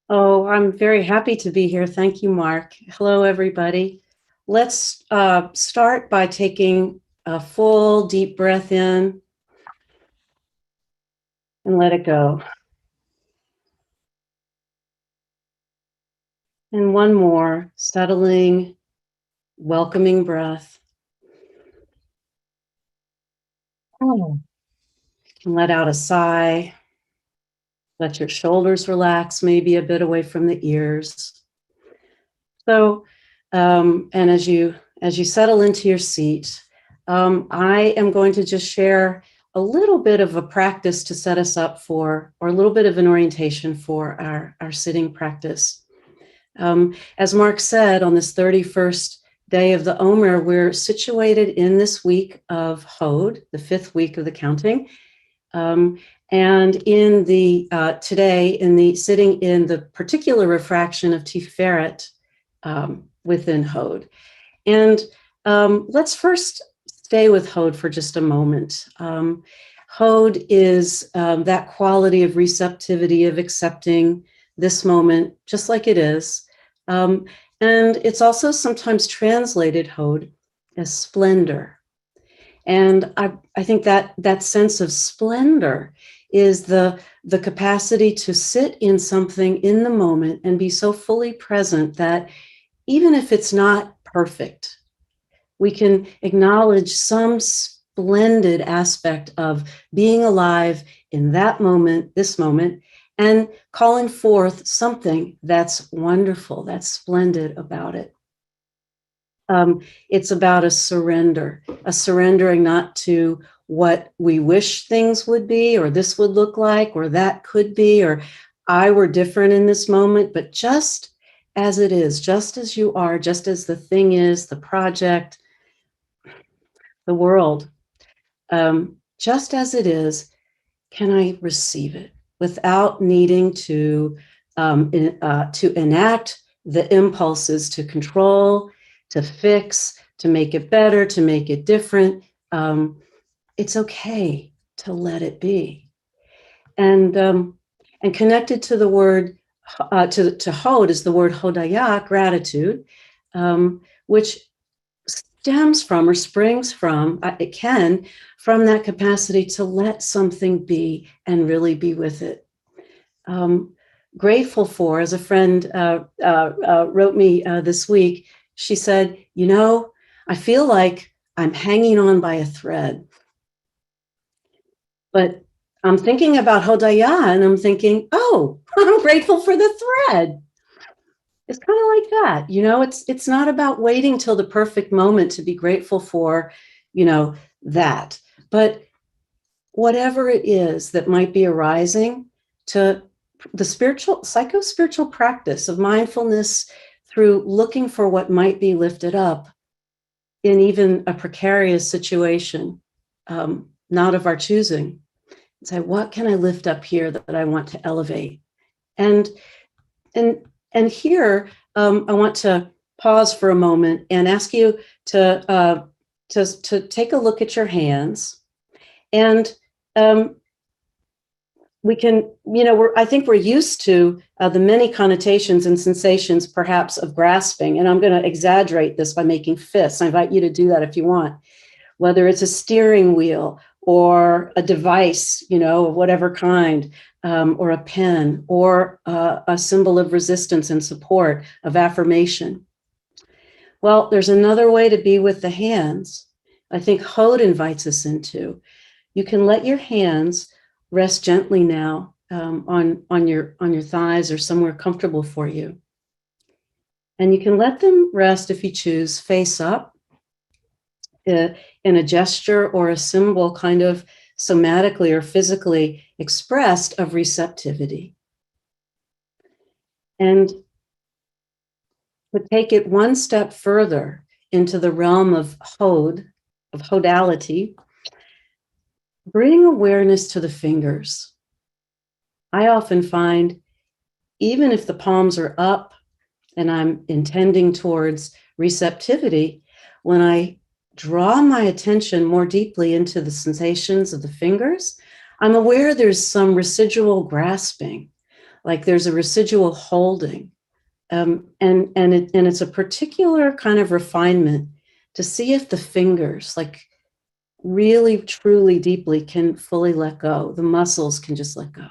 Oh, I'm very happy to be here. Thank you, Mark. Hello, everybody. Let's start by taking a full deep breath in and let it go. And one more, settling, welcoming breath. Oh. You can let out a sigh. Let your shoulders relax, maybe a bit away from the ears. So, and as you settle into your seat, I am going to just share a little bit of a practice to set us up for, or a little bit of an orientation for our sitting practice. As Mark said, on this 31st day of the Omer, we're situated in this week of Hod, the 5th week of the counting. And in the today, in the sitting in the particular refraction of Tiferet within Hod. And let's first stay with Hod for just a moment. Hod is that quality of receptivity, of accepting this moment just like it is. And it's also sometimes translated, Hod, as splendor. And I think that sense of splendor is the capacity to sit in something in the moment and be so fully present that even if it's not perfect, we can acknowledge some splendid aspect of being alive in that moment, this moment, and calling forth something that's wonderful, that's splendid about it. It's about a surrendering not to what we wish things would be, or this would look like, or that could be, or I were different in this moment, but just as it is, just as you are, just as the thing is, the project, the world, just as it is, can I receive it without needing to enact the impulses to control, to fix, to make it better, to make it different. It's okay to let it be. And connected to the word, to Hod is the word hodaya, gratitude, which stems from or springs from, it can, from that capacity to let something be and really be with it. Grateful for, as a friend wrote me this week, she said, I feel like I'm hanging on by a thread. But I'm thinking about Hodaya and I'm thinking, oh, I'm grateful for the thread. It's kind of like that, it's not about waiting till the perfect moment to be grateful for, that. But whatever it is that might be arising, to the psycho-spiritual practice of mindfulness through looking for what might be lifted up in even a precarious situation, not of our choosing. Say, what can I lift up here that I want to elevate? And here, I want to pause for a moment and ask you to take a look at your hands. And we can, I think we're used to the many connotations and sensations, perhaps, of grasping. And I'm going to exaggerate this by making fists. I invite you to do that if you want, whether it's a steering wheel or a device, of whatever kind, or a pen, or a symbol of resistance and support, of affirmation. Well, there's another way to be with the hands. I think Hod invites us into. You can let your hands rest gently now on your thighs or somewhere comfortable for you. And you can let them rest, if you choose, face up, in a gesture or a symbol kind of somatically or physically expressed of receptivity. And to take it one step further into the realm of Hod, of Hodality, bring awareness to the fingers. I often find, even if the palms are up and I'm intending towards receptivity, when I draw my attention more deeply into the sensations of the fingers, I'm aware there's some residual grasping, like there's a residual holding. And it's a particular kind of refinement to see if the fingers, like really, truly, deeply, can fully let go. The muscles can just let go.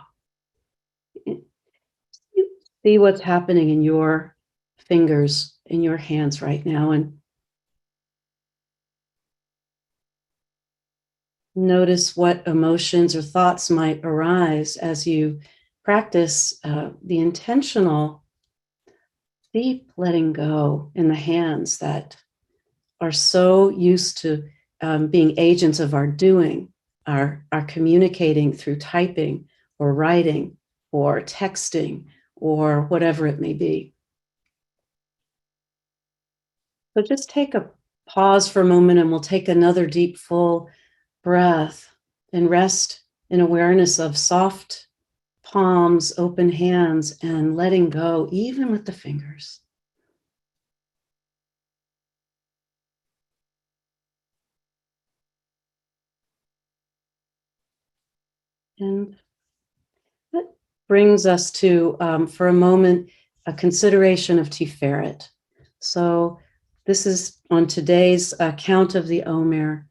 See what's happening in your fingers, in your hands right now, and notice what emotions or thoughts might arise as you practice the intentional, deep letting go in the hands that are so used to being agents of our doing, our communicating through typing or writing or texting or whatever it may be. So just take a pause for a moment, and we'll take another deep, full breath and rest in awareness of soft palms, open hands, and letting go, even with the fingers. And that brings us to, for a moment, a consideration of Tiferet. So this is on today's count of the Omer,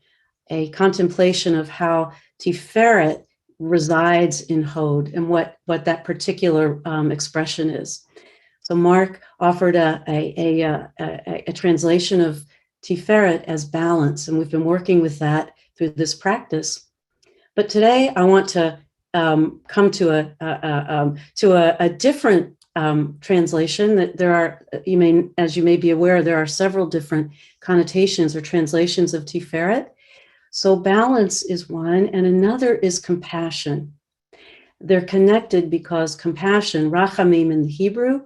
a contemplation of how Tiferet resides in Hod and what that particular expression is. So Mark offered a translation of Tiferet as balance, and we've been working with that through this practice. But today I want to come to a different translation. That there are, as you may be aware, there are several different connotations or translations of Tiferet. So balance is one, and another is compassion. They're connected because compassion, rachamim in the Hebrew,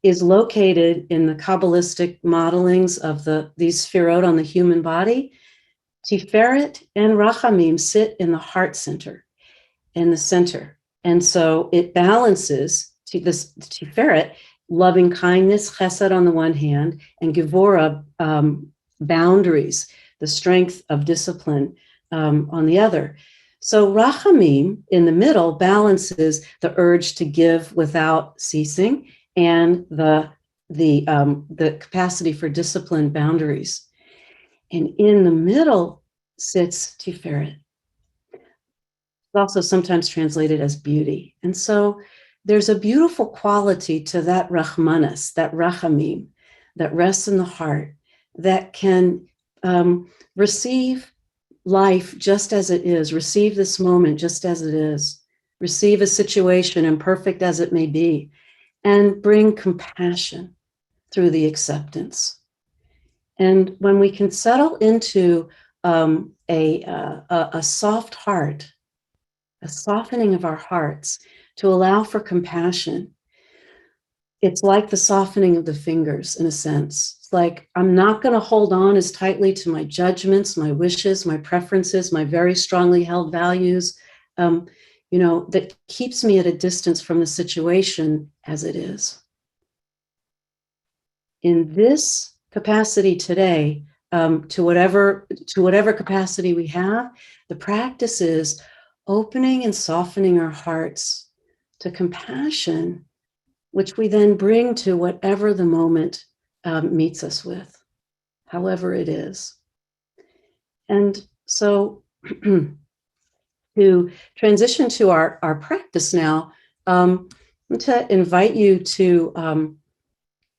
is located in the Kabbalistic modelings of these sfirot on the human body. Tiferet and rachamim sit in the heart center, in the center. And so it balances this Tiferet, loving kindness, chesed on the one hand, and Gevurah, boundaries, the strength of discipline on the other. So rachamim in the middle balances the urge to give without ceasing and the capacity for discipline boundaries. And in the middle sits Tiferet. It's also sometimes translated as beauty. And so there's a beautiful quality to that rachmanas, that rachamim, that rests in the heart, that can receive life just as it is, receive this moment just as it is, receive a situation, imperfect as it may be, and bring compassion through the acceptance. And when we can settle into a soft heart, a softening of our hearts to allow for compassion, it's like the softening of the fingers in a sense. It's like, I'm not going to hold on as tightly to my judgments, my wishes, my preferences, my very strongly held values, that keeps me at a distance from the situation as it is. In this capacity today, to whatever capacity we have, the practice is opening and softening our hearts to compassion, which we then bring to whatever the moment meets us with, however it is. And so to transition to our practice now, I'm going to invite you to,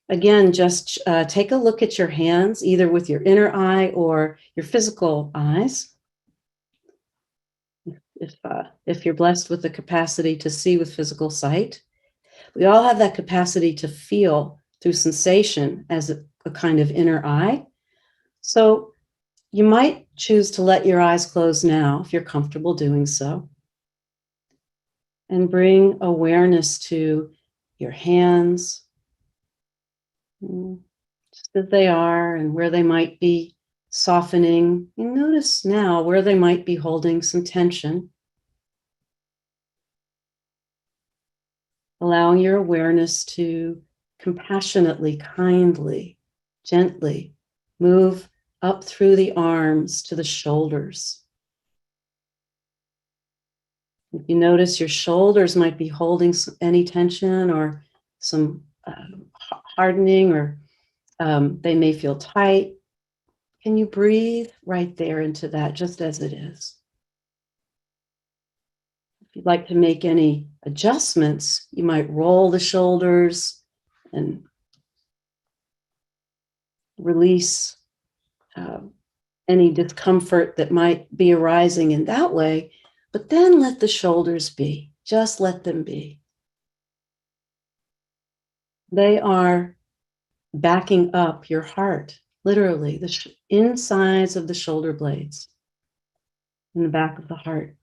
again, just take a look at your hands, either with your inner eye or your physical eyes. If you're blessed with the capacity to see with physical sight. We all have that capacity to feel through sensation as a kind of inner eye. So you might choose to let your eyes close now if you're comfortable doing so. And bring awareness to your hands, just as they are and where they might be softening. You notice now where they might be holding some tension. Allowing your awareness to compassionately, kindly, gently move up through the arms to the shoulders. If you notice your shoulders might be holding any tension or some hardening, or they may feel tight, can you breathe right there into that just as it is? If you'd like to make any adjustments, you might roll the shoulders and release any discomfort that might be arising in that way, but then let the shoulders be. Just let them be. They are backing up your heart, literally, the insides of the shoulder blades in the back of the heart.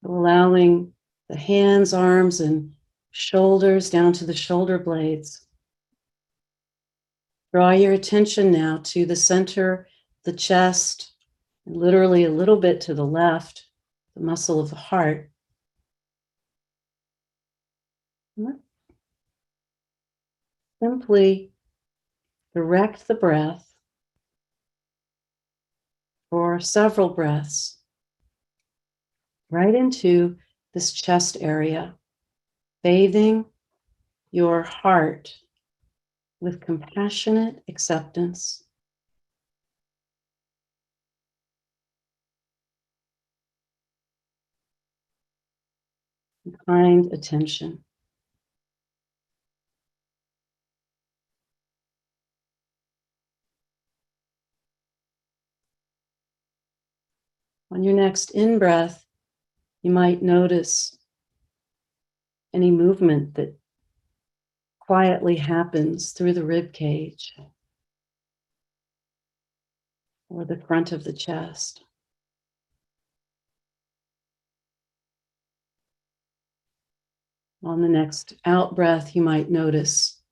Allowing the hands, arms, and shoulders down to the shoulder blades. Draw your attention now to the center, the chest, and literally a little bit to the left, the muscle of the heart. Simply direct the breath for several breaths right into this chest area, bathing your heart with compassionate acceptance. Kind attention. On your next in-breath, you might notice any movement that quietly happens through the rib cage or the front of the chest. On the next out breath, you might notice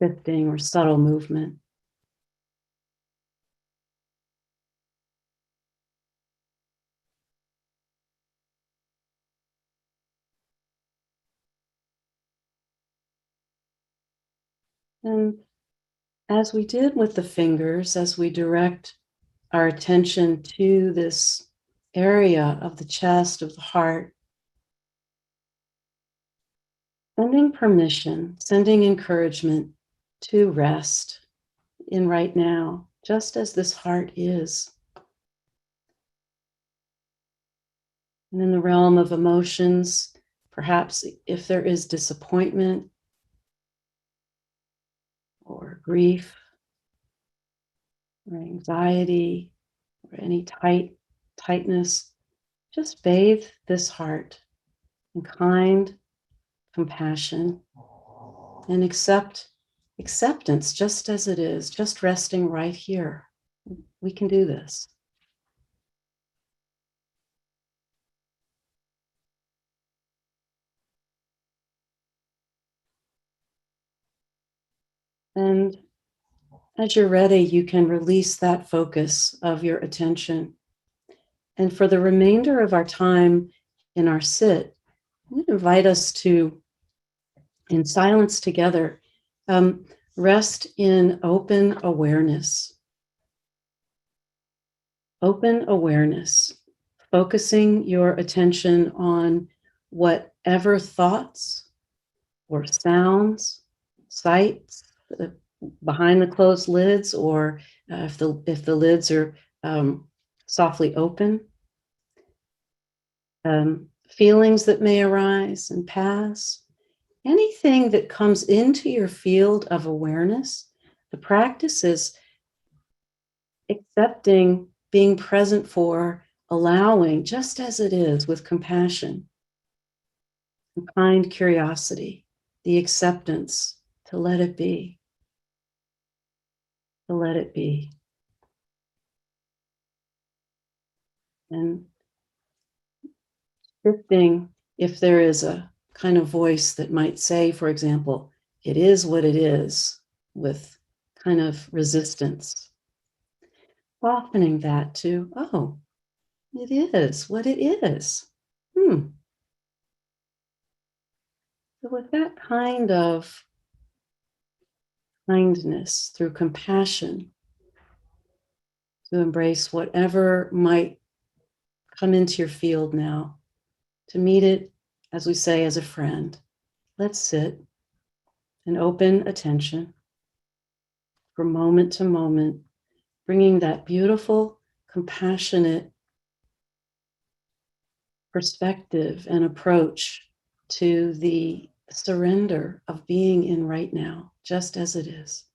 shifting or subtle movement. And as we did with the fingers, as we direct our attention to this area of the chest, of the heart, sending permission, sending encouragement to rest in right now, just as this heart is. And in the realm of emotions, perhaps if there is disappointment or grief or anxiety or any tightness, just bathe this heart in kind compassion and acceptance just as it is, just resting right here. We can do this. And as you're ready, you can release that focus of your attention. And for the remainder of our time in our sit, I would invite us to, in silence together, rest in open awareness. Open awareness, focusing your attention on whatever thoughts or sounds, sights behind the closed lids, or if the lids are softly open, feelings that may arise and pass, anything that comes into your field of awareness. The practice is accepting, being present for, allowing just as it is with compassion and kind curiosity, the acceptance to let it be, to let it be. And shifting, if there is a kind of voice that might say, for example, it is what it is, with kind of resistance, softening that to, oh, it is what it is. So with that kind of kindness, through compassion, to embrace whatever might come into your field now, to meet it, as we say, as a friend. Let's sit and open attention from moment to moment, bringing that beautiful, compassionate perspective and approach to the surrender of being in right now, just as it is.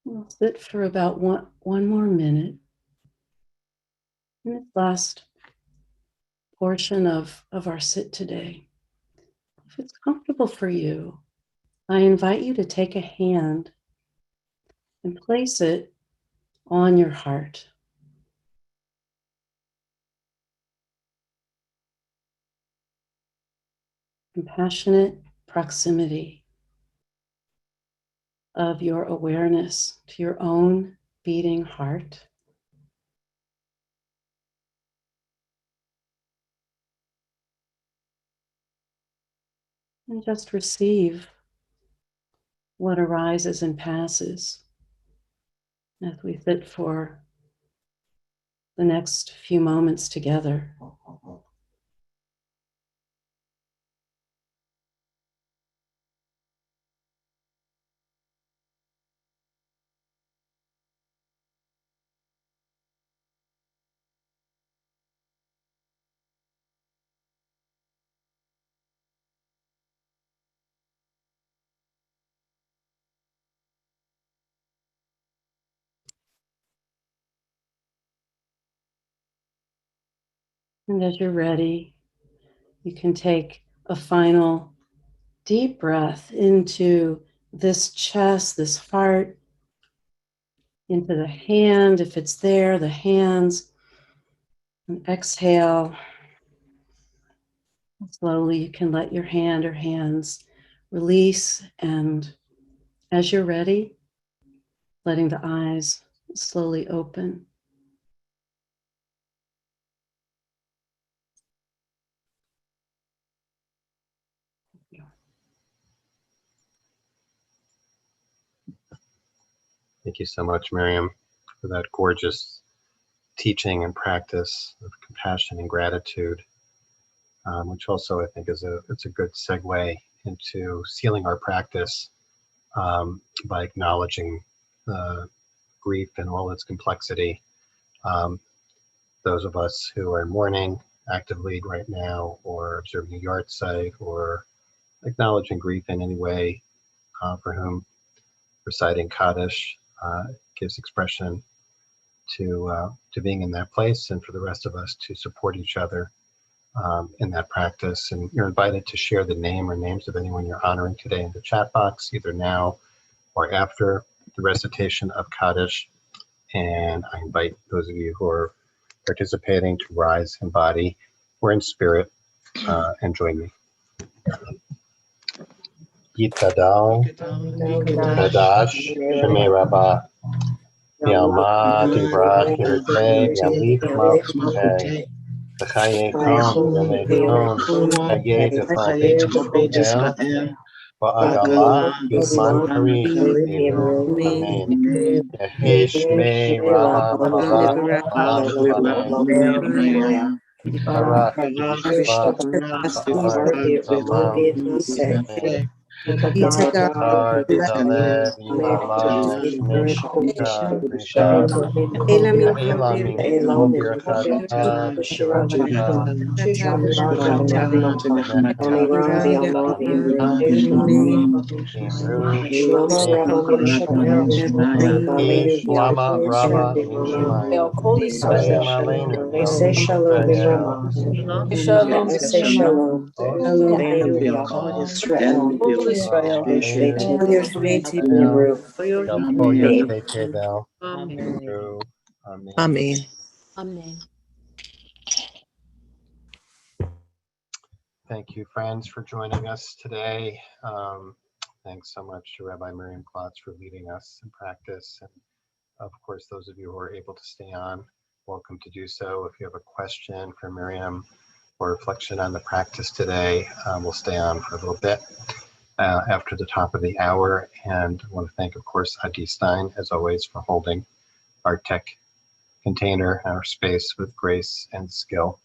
We'll sit for about one more minute. In this last portion of our sit today, if it's comfortable for you, I invite you to take a hand and place it on your heart. Compassionate proximity of your awareness to your own beating heart. And just receive what arises and passes as we sit for the next few moments together. And as you're ready, you can take a final deep breath into this chest, this heart, into the hand, if it's there, the hands, and exhale. Slowly, you can let your hand or hands release, and as you're ready, letting the eyes slowly open. Thank you so much, Myriam, for that gorgeous teaching and practice of compassion and gratitude, which also I think it's a good segue into sealing our practice by acknowledging grief and all its complexity. Those of us who are in mourning actively right now, or observing a yard site, or acknowledging grief in any way, for whom reciting Kaddish gives expression to being in that place, and for the rest of us to support each other in that practice. And you're invited to share the name or names of anyone you're honoring today in the chat box, either now or after the recitation of Kaddish. And I invite those of you who are participating to rise in body or in spirit and join me. Yitadal Kadash Shemei Rabbi Yalma Divrah Hirtei Yalif Malchutei V'chaye Kom V'mei Kom Haye B'Beit Yisrael V'Agala B'Zman Karich Yiru Amen. Yehi Shmei Rabba Barak B'Av Barak Yishpat Amen. Yitzhar V'Dalev Yihalal Shmei Shika V'Shav Ve'elam Yimchu Birchata V'Shirata Imru Shlama Rama Yishamayim Ve'em Aleinu Ve'el Shalom. Shalom. Amen. Amen. Thank you, friends, for joining us today. Thanks so much to Rabbi Myriam Klotz for leading us in practice. And of course, those of you who are able to stay on, welcome to do so. If you have a question for Myriam or reflection on the practice today, we'll stay on for a little bit after the top of the hour. And I want to thank, of course, Adi Stein, as always, for holding our tech container, our space with grace and skill.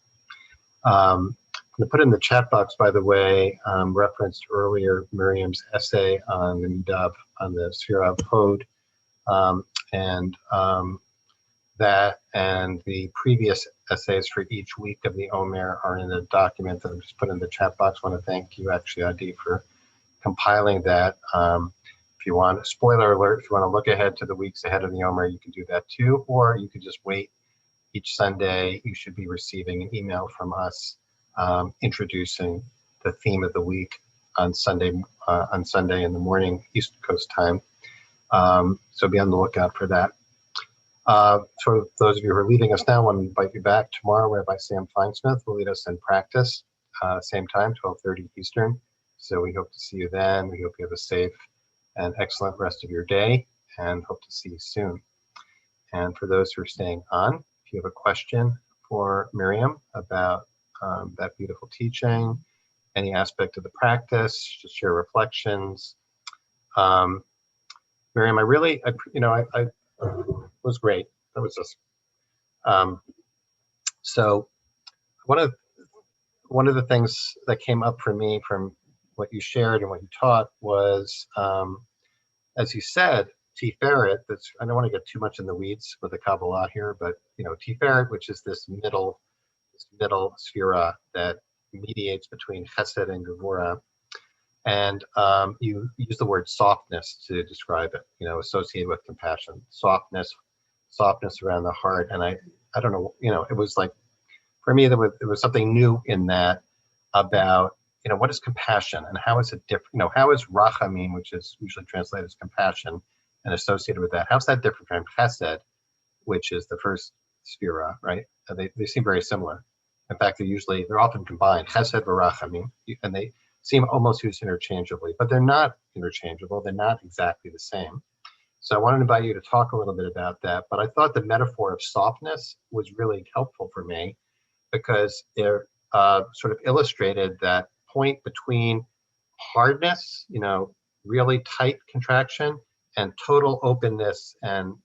I'm going to put in the chat box, by the way, referenced earlier Myriam's essay on the Nidab, on the Sphira of Hod, that and the previous essays for each week of the Omer are in the document that I'm just put in the chat box. I want to thank you, actually, Adi, for compiling that. If you want, spoiler alert, if you want to look ahead to the weeks ahead of the Omer, you can do that too, or you could just wait. Each Sunday, you should be receiving an email from us introducing the theme of the week on Sunday in the morning, East Coast time. So be on the lookout for that. For those of you who are leaving us now, I want to invite you back tomorrow. Rabbi Sam Feinsmith will lead us in practice, same time, 12:30 Eastern. So we hope to see you then. We hope you have a safe and excellent rest of your day, and hope to see you soon. And for those who are staying on, if you have a question for Myriam about that beautiful teaching, any aspect of the practice, just share reflections. Myriam, I was great. That was just so one of the things that came up for me from what you shared and what you taught was, as you said, Tiferet. I don't want to get too much in the weeds with the Kabbalah here, but Tiferet, which is this middle sphera that mediates between Chesed and Gevurah. And you use the word softness to describe it, associated with compassion, softness around the heart. And I don't know, it was like, for me, there was something new in that about, what is compassion and how is it different? How is rachamim, which is usually translated as compassion, and associated with that? How's that different from chesed, which is the first sphera, right? They seem very similar. In fact, they're often combined, chesed v'rachamim, and they seem almost used interchangeably, but they're not interchangeable. They're not exactly the same. So I wanted to invite you to talk a little bit about that. But I thought the metaphor of softness was really helpful for me because it sort of illustrated that point between hardness, really tight contraction, and total openness. And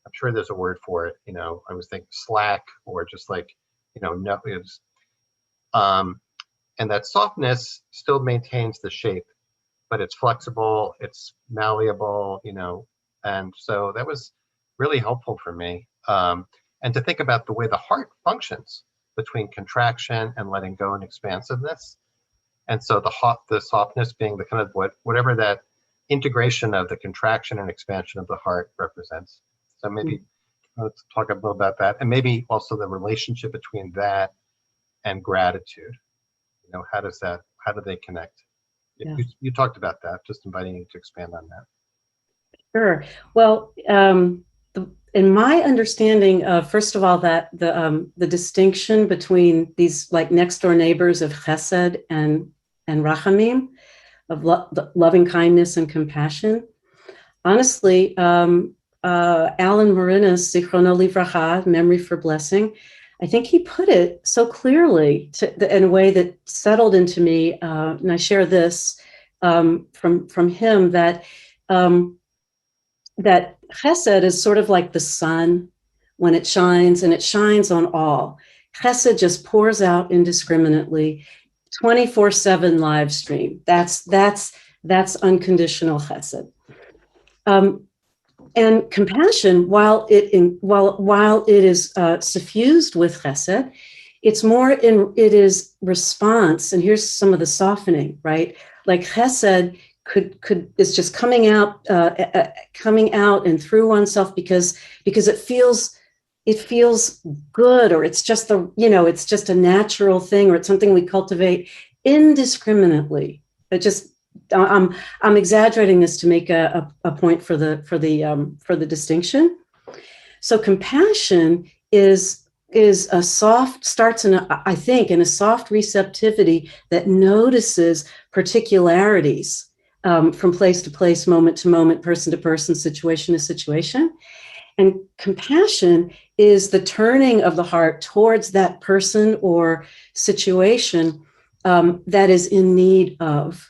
I'm sure there's a word for it. I was thinking slack, or just like, no, it was, and that softness still maintains the shape, but it's flexible, it's malleable, and so that was really helpful for me. And to think about the way the heart functions between contraction and letting go and expansiveness. And so the softness being the kind of whatever that integration of the contraction and expansion of the heart represents. So maybe let's talk a little about that, and maybe also the relationship between that and gratitude. How do they connect? Yeah. You talked about that, just inviting you to expand on that. Sure. Well, in my understanding of, first of all, that the distinction between these like next door neighbors of chesed and rachamim, of loving kindness and compassion, honestly, Alan Marinas, Zichrono Livracha, memory for blessing, I think he put it so clearly in a way that settled into me, and I share this from him, that that chesed is sort of like the sun when it shines, and it shines on all. Chesed just pours out indiscriminately, 24/7 live stream. That's unconditional chesed. And compassion, while it is suffused with chesed, it is response. And here's some of the softening, right? Like chesed is just coming out and through oneself because it feels good, or it's just it's just a natural thing, or it's something we cultivate indiscriminately. It just I'm exaggerating this to make a point for the distinction. So compassion starts in a soft receptivity that notices particularities from place to place, moment to moment, person to person, situation to situation. And compassion is the turning of the heart towards that person or situation that is in need of,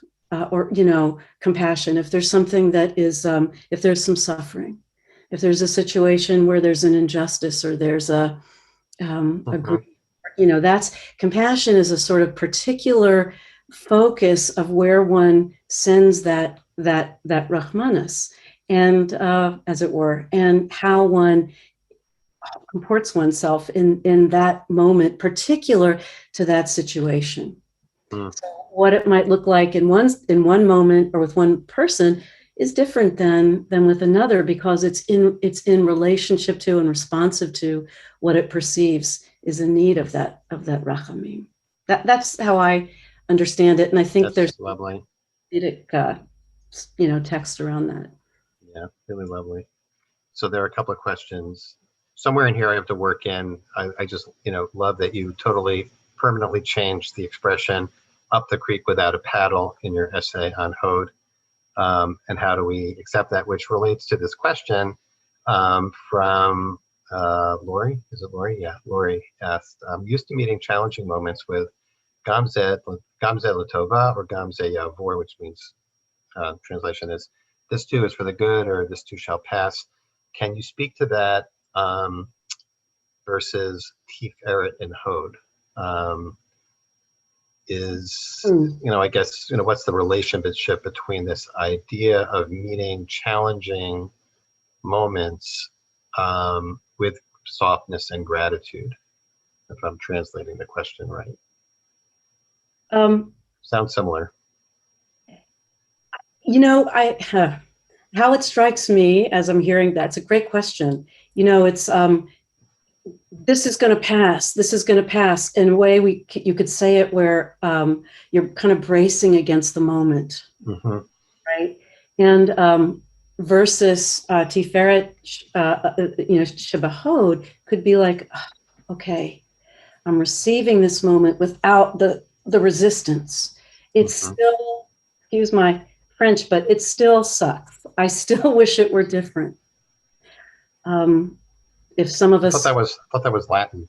compassion. If there's something that is, if there's some suffering, if there's a situation where there's an injustice, or there's a grief, that's compassion is a sort of particular focus of where one sends that Rahmanas, and as it were, and how one comports oneself in that moment, particular to that situation. Mm. So what it might look like in one moment or with one person is different than with another, because it's in relationship to and responsive to what it perceives is in need of that rachamim. That's how I understand it, and I think That's there's lovely. Text around that. Yeah, really lovely. So there are a couple of questions. Somewhere in here I have to work in. I just, love that you totally permanently changed the expression up the creek without a paddle in your essay on Hod. And how do we accept that, which relates to this question from Lori. Is it Lori? Yeah, Lori asked, I'm used to meeting challenging moments with Gamze Latova or Gamze Yavor, which means translation is, this too is for the good, or this too shall pass. Can you speak to that versus Tiferet and Hod? I guess, what's the relationship between this idea of meeting challenging moments with softness and gratitude, if I'm translating the question right? Sounds similar. How it strikes me as I'm hearing that, it's a great question. It's this is going to pass. This is going to pass. In a way, you could say it where you're kind of bracing against the moment, right? And versus Tiferet, Shebahod could be like, okay, I'm receiving this moment without the resistance. It's still, excuse my French, but it still sucks. I still wish it were different. If some of us, I thought that was Latin.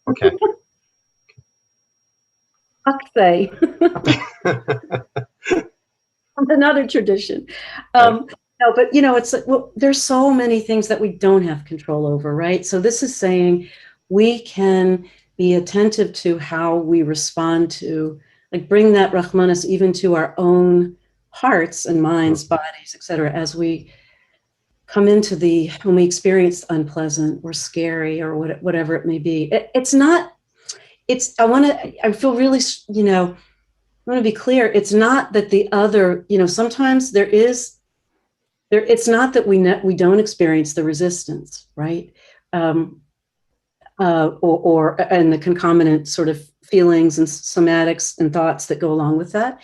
Okay. say another tradition. No, but it's there's so many things that we don't have control over, right? So this is saying we can be attentive to how we respond to, like, bring that Rahmanas even to our own hearts and minds, bodies, etc., as we come into when we experience unpleasant or scary or whatever it may be. I feel really, I want to be clear. It's not that the other, sometimes it's not that we don't experience the resistance, right? And the concomitant sort of feelings and somatics and thoughts that go along with that.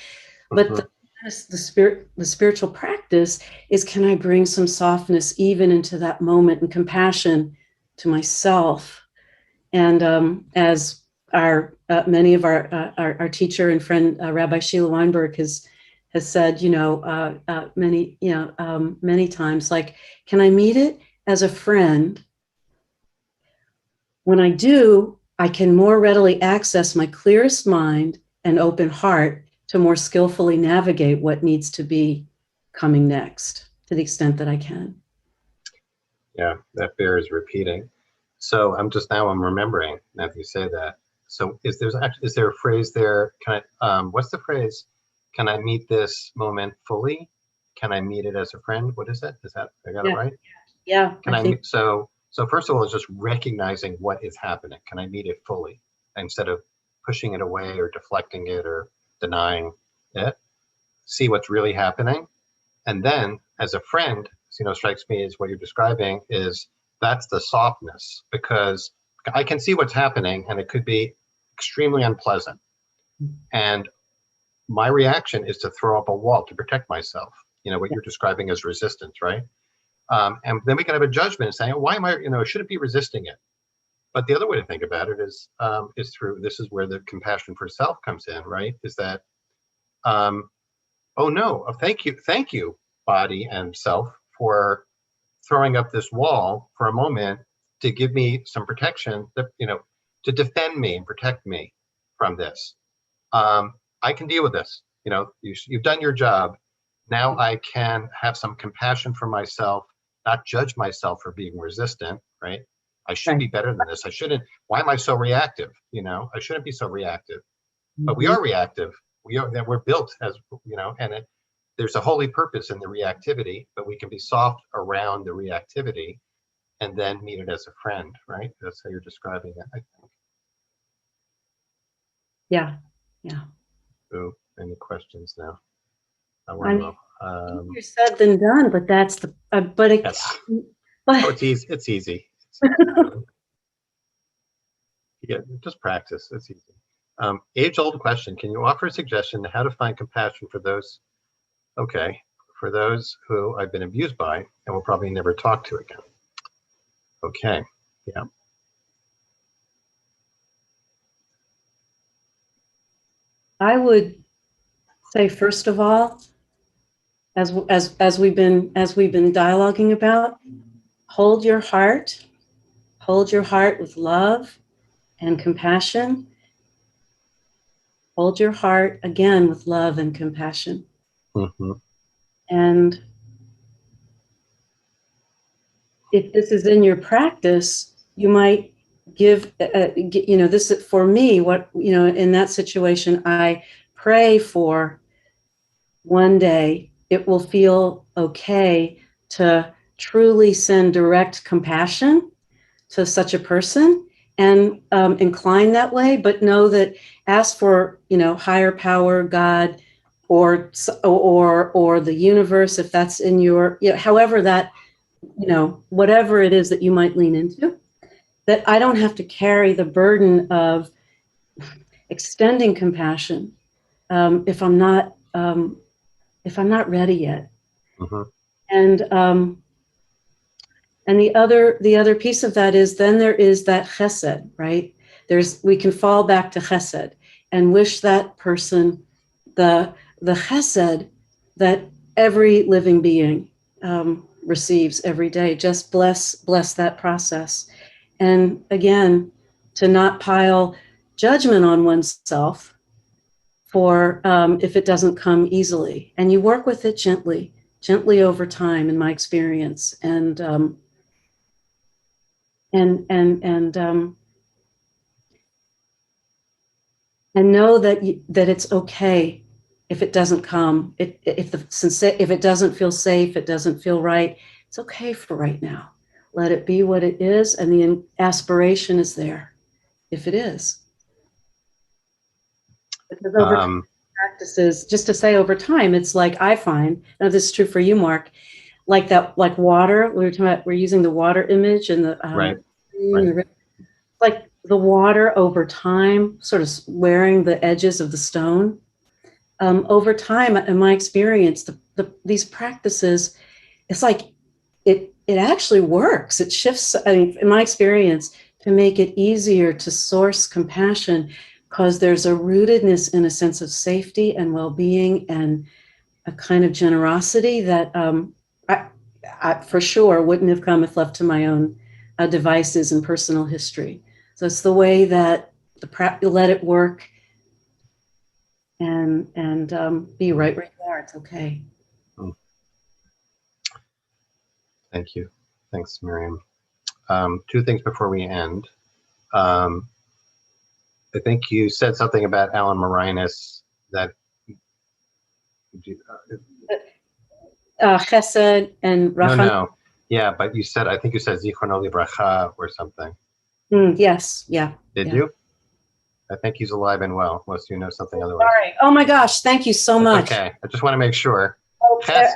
But the spiritual practice is, can I bring some softness even into that moment and compassion to myself? And as many of our teacher and friend Rabbi Sheila Weinberg has said, many times, like, can I meet it as a friend? When I do, I can more readily access my clearest mind and open heart to more skillfully navigate what needs to be coming next, to the extent that I can. Yeah, that bears repeating. So I'm remembering now that you say that. So is there a phrase there? What's the phrase? Can I meet this moment fully? Can I meet it as a friend? What is it? I got it right? Yeah. So first of all, it's just recognizing what is happening. Can I meet it fully instead of pushing it away or deflecting it or denying it? See what's really happening. And then as a friend, strikes me as what you're describing is that's the softness, because I can see what's happening and it could be extremely unpleasant. And my reaction is to throw up a wall to protect myself, what you're describing as resistance, right? And then we can have a judgment saying, why am I, shouldn't be resisting it. But the other way to think about it is this is where the compassion for self comes in, right? Is that, oh no, thank you, body and self, for throwing up this wall for a moment to give me some protection, that, to defend me and protect me from this. I can deal with this. You've done your job. Now I can have some compassion for myself, not judge myself for being resistant, right? I should be better than this. I shouldn't. Why am I so reactive? I shouldn't be so reactive. But we are reactive. We're built as, and there's a holy purpose in the reactivity, but we can be soft around the reactivity and then meet it as a friend, right? That's how you're describing it, I think. Yeah. Ooh, any questions now? I mean, easier said than done, but that's the, yes. but Oh, it's easy. It's easy. Yeah, just practice. It's easy. Age-old question. Can you offer a suggestion on how to find compassion for those, for those who I've been abused by and will probably never talk to again? Okay, yeah. I would say, first of all, as we've been dialoguing about, hold your heart with love and compassion. Hold your heart again with love and compassion. Mm-hmm. And if this is in your practice, you might give, this is for me, in that situation, I pray for one day it will feel okay to truly send direct compassion to such a person and incline that way, but know that ask for, higher power, God, or the universe, if that's in your, however that, whatever it is that you might lean into, that I don't have to carry the burden of extending compassion if I'm not ready yet. Mm-hmm. And the other piece of that is then there is that chesed, right? We can fall back to chesed and wish that person the chesed that every living being receives every day. Just bless that process. And again, to not pile judgment on oneself for if it doesn't come easily. And you work with it gently over time, in my experience. And know that it's okay if it doesn't come. If it doesn't feel safe, it doesn't feel right. It's okay for right now. Let it be what it is, and the aspiration is there if it is. Because over time, practices, just to say over time, it's like I find, now this is true for you, Mark, like water. We were talking about, we're using the water image and the Right. Like the water over time, sort of wearing the edges of the stone. Over time, in my experience, these practices, it's like it actually works. It shifts, in my experience, to make it easier to source compassion, because there's a rootedness in a sense of safety and well-being and a kind of generosity that I for sure wouldn't have come if left to my own devices and personal history. So it's the way that you let it work and be right where you are. It's okay. Thank you. Thanks, Myriam. Two things before we end. I think you said something about Alan Marinus that Chesed and Rachan. No. Yeah, but I think you said Zichrono Livracha or something. Yes. Yeah. Did you? I think he's alive and well, unless you know something otherwise. Sorry. Oh my gosh. Thank you so much. Okay. I just want to make sure. Okay.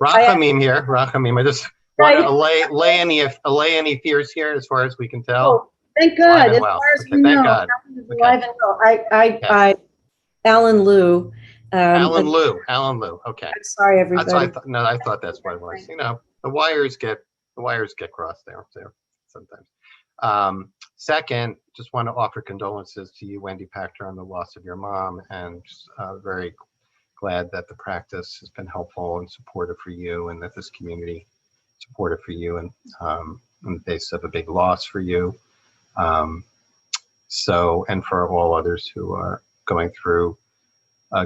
Rachamim here. Rachamim. I just want to allay any fears here as far as we can tell. Oh, thank God. As well. far as okay, we thank know, God. alive and well. Alan Liu. Alan Liu. Okay. I'm sorry, everybody. That's what I thought that's what it was. The wires get crossed there sometimes. Second, just want to offer condolences to you, Wendy Pachter, on the loss of your mom, and just, very glad that the practice has been helpful and supportive for you, and that this community is supportive for you, and in the face of a big loss for you. And for all others who are going through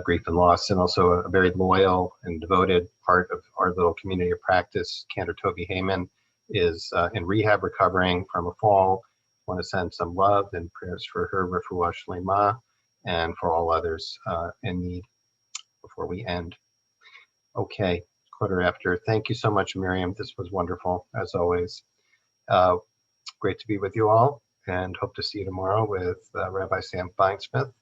grief and loss, and also a very loyal and devoted part of our little community of practice, Cantor Toby Heyman, is in rehab recovering from a fall. I want to send some love and prayers for her, refuah shlema, and for all others in need before we end. Okay, quarter after. Thank you so much, Myriam. This was wonderful, as always. Great to be with you all, and hope to see you tomorrow with Rabbi Sam Feinsmith